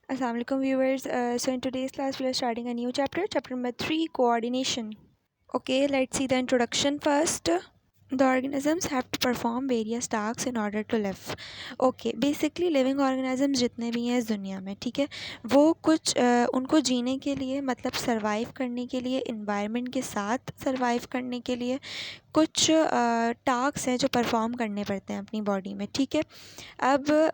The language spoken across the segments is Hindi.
Assalamualaikum viewers. So in today's class we are starting a new chapter number 3, coordination. Okay, let's see the introduction first. The organisms have to perform various tasks in order to live. Okay, basically living organisms जितने भी हैं इस दुनिया में, ठीक है, वो कुछ उनको जीने के लिए मतलब सर्वाइव करने के लिए इन्वायरमेंट के साथ सर्वाइव करने के लिए कुछ टास्क हैं जो परफॉर्म करने पड़ते हैं अपनी बॉडी में, ठीक है। अब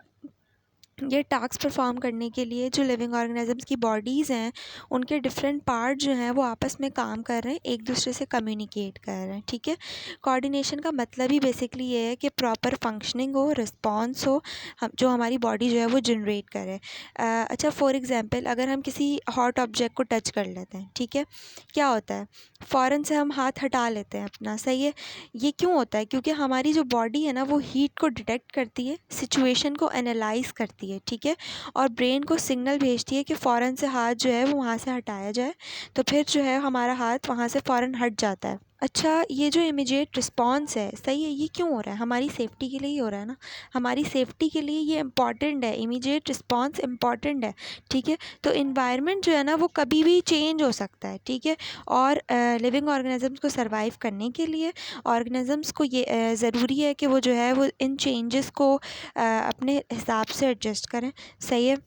ये टास्क परफॉर्म करने के लिए जो लिविंग ऑर्गेनिजम्स की बॉडीज़ हैं उनके डिफरेंट पार्ट जो हैं वो आपस में काम कर रहे हैं, एक दूसरे से कम्युनिकेट कर रहे हैं, ठीक है। कोऑर्डिनेशन का मतलब ही बेसिकली ये है कि प्रॉपर फंक्शनिंग हो, रिस्पॉन्स हो, हम जो हमारी बॉडी जो है वो जनरेट करे। अच्छा, फॉर एग्जांपल अगर हम किसी हॉट ऑब्जेक्ट को टच कर लेते हैं, ठीक है, क्या होता है, फ़ौरन से हम हाथ हटा लेते हैं अपना, सही है। ये क्यों होता है? क्योंकि हमारी जो बॉडी है ना वो हीट को डिटेक्ट करती है, सिचुएशन को एनालाइज करती है, ठीक है, और ब्रेन को सिग्नल भेजती है कि फ़ौरन से हाथ जो है वो वहाँ से हटाया जाए, तो फिर जो है हमारा हाथ वहाँ से फ़ौरन हट जाता है। अच्छा, ये जो इमीडिएट रिस्पॉन्स है, सही है, ये क्यों हो रहा है? हमारी सेफ्टी के लिए ही हो रहा है ना, हमारी सेफ्टी के लिए ये इम्पॉर्टेंट है, इमीडिएट रिस्पॉन्स इम्पॉर्टेंट है, ठीक है। तो इन्वायरमेंट जो है ना वो कभी भी चेंज हो सकता है, ठीक है, और लिविंग ऑर्गेनिजम्स को सर्वाइव करने के लिए ऑर्गेनिजम्स को ये ज़रूरी है कि वो जो है वो इन चेंजेस को अपने हिसाब से एडजस्ट करें, सही है।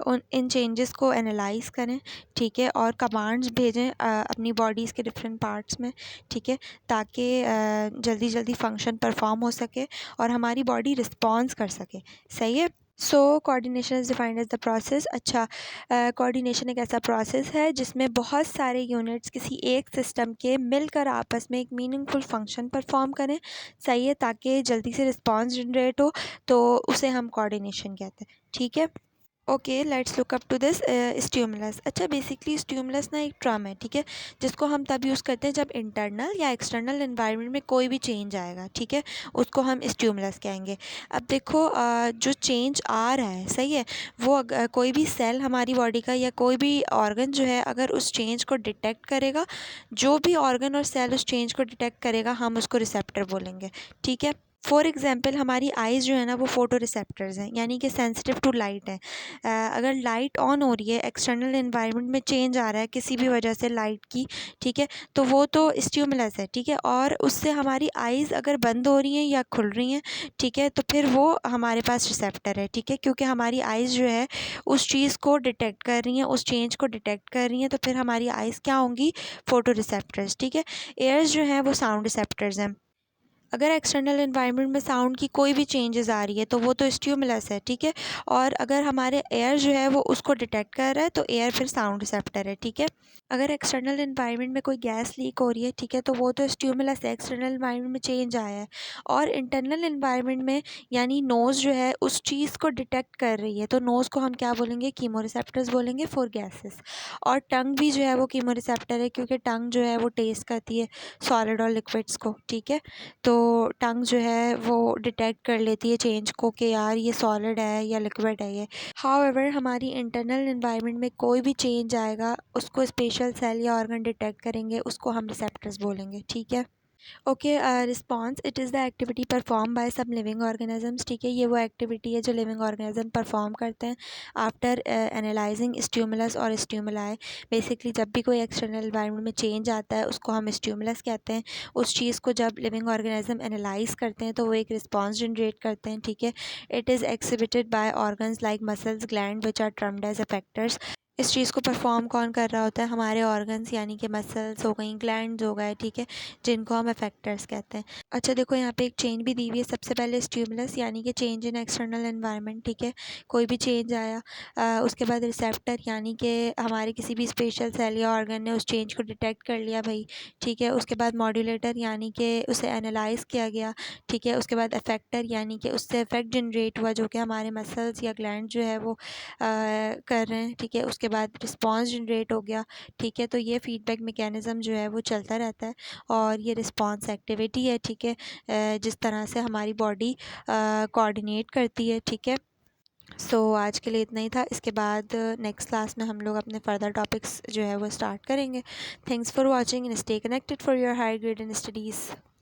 उन इन चेंजेस को एनालाइज़ करें, ठीक है, और कमांड्स भेजें अपनी बॉडीज़ के डिफरेंट पार्ट्स में, ठीक है, ताकि जल्दी जल्दी फंक्शन परफॉर्म हो सके और हमारी बॉडी रिस्पॉन्स कर सके, सही है। So coordination is defined as the process. अच्छा, कोऑर्डिनेशन एक ऐसा प्रोसेस है जिसमें बहुत सारे यूनिट्स किसी एक सिस्टम के मिलकर आपस में एक मीनिंगफुल फंक्शन परफॉर्म करें, सही है, ताकि जल्दी से रिस्पॉन्स जनरेट हो, तो उसे हम कोऑर्डिनेशन कहते हैं, ठीक है। Okay, let's look up to this stimulus. अच्छा, बेसिकली स्टिमुलस ना एक टर्म है, ठीक है, जिसको हम तब यूज़ करते हैं जब इंटरनल या एक्सटर्नल इन्वायरमेंट में कोई भी चेंज आएगा, ठीक है, उसको हम स्टिमुलस कहेंगे। अब देखो जो चेंज आ रहा है, सही है, वो कोई भी सेल हमारी बॉडी का या कोई भी ऑर्गन जो है अगर उस चेंज को डिटेक्ट करेगा, जो भी ऑर्गन और सेल उस चेंज को डिटेक्ट करेगा हम उसको रिसेप्टर बोलेंगे, ठीक है। फॉर एग्ज़ाम्पल हमारी आइज़ जो है ना वो फ़ोटो रिसेप्टर्स हैं, यानी कि सेंसिटिव टू लाइट हैं। अगर लाइट ऑन हो रही है, एक्सटर्नल एनवायरनमेंट में चेंज आ रहा है किसी भी वजह से लाइट की, ठीक है, तो वो तो स्टिमुलस है, ठीक है, और उससे हमारी आइज़ अगर बंद हो रही हैं या खुल रही हैं, ठीक है, तो फिर वो हमारे पास रिसेप्टर है, ठीक है, क्योंकि हमारी आइज़ जो है उस चीज़ को डिटेक्ट कर रही हैं, उस चेंज को डिटेक्ट कर रही हैं, तो फिर हमारी आइज़ क्या होंगी? फ़ोटो रिसेप्टर्स, ठीक है। एयर्स जो हैं वो साउंड रिसेप्टर्स हैं। अगर एक्सटर्नल एनवायरनमेंट में साउंड की कोई भी चेंजेस आ रही है तो वो तो स्टिमुलस है, ठीक है, और अगर हमारे एयर जो है वो उसको डिटेक्ट कर रहा है तो एयर फिर साउंड रिसेप्टर है, ठीक है। अगर एक्सटर्नल एनवायरनमेंट में कोई गैस लीक हो रही है, ठीक है, तो वो तो स्टिमुलस है, एक्सटर्नल एनवायरनमेंट में चेंज आया है, और इंटरनल एनवायरनमेंट में यानी नोज़ जो है उस चीज़ को डिटेक्ट कर रही है, तो नोज़ को हम क्या बोलेंगे? कीमोरिसेप्टर्स बोलेंगे फॉर गैसेस। और टंग भी जो है वो कीमोरिसेप्टर है, क्योंकि टंग जो है वो टेस्ट करती है सॉलिड और लिक्विड्स को, ठीक है, तो टंग जो है वो डिटेक्ट कर लेती है चेंज को कि यार ये सॉलिड है या लिक्विड है ये। हाउएवर हमारी इंटरनल एनवायरनमेंट में कोई भी चेंज आएगा उसको स्पेशल सेल या ऑर्गन डिटेक्ट करेंगे, उसको हम रिसेप्टर्स बोलेंगे, ठीक है। Okay, response it is the activity perform by some living organisms, ठीक है, ये वो एक्टिविटी है जो लिविंग ऑर्गेनिज्म परफॉर्म करते हैं आफ्टर एनालाइजिंग स्टिमुलस और स्टिमुलाई। बेसिकली जब भी कोई एक्सटर्नल एनवायरनमेंट में चेंज आता है उसको हम स्टिमुलस कहते हैं। उस चीज़ को जब लिविंग ऑर्गेनिज्म एनालाइज करते हैं तो वो एक रिस्पॉन्स जनरेट करते हैं, ठीक है। It is exhibited by organs like muscles gland which are termed as effectors. इस चीज़ को परफॉर्म कौन कर रहा होता है? हमारे ऑर्गन्स, यानी कि मसल्स हो गई, ग्लैंड्स हो गए, ठीक है, जिनको हम अफेक्टर्स कहते हैं। अच्छा देखो, यहाँ पे एक चेंज भी दी हुई है। सबसे पहले स्टिमुलस यानी कि चेंज इन एक्सटर्नल एनवायरनमेंट, ठीक है, कोई भी चेंज आया। उसके बाद रिसेप्टर यानी कि हमारे किसी भी स्पेशल सेल या ऑर्गन ने उस चेंज को डिटेक्ट कर लिया भाई, ठीक है। उसके बाद मॉड्यूलेटर यानी कि उसे एनालाइज किया गया, ठीक है। उसके बाद अफेक्टर यानी कि उससे इफेक्ट जनरेट हुआ जो कि हमारे मसल्स या ग्लैंड जो है वो कर रहे हैं, ठीक है। उसके बाद रिस्पॉन्स जनरेट हो गया, ठीक है। तो ये फीडबैक मैकेनिज़्म जो है वो चलता रहता है और ये रिस्पॉन्स एक्टिविटी है, ठीक है, जिस तरह से हमारी बॉडी कोऑर्डिनेट करती है, ठीक है। आज के लिए इतना ही था। इसके बाद नेक्स्ट क्लास में हम लोग अपने फर्दर टॉपिक्स जो है वो स्टार्ट करेंगे। Thanks for watching and stay connected for your higher grade in studies.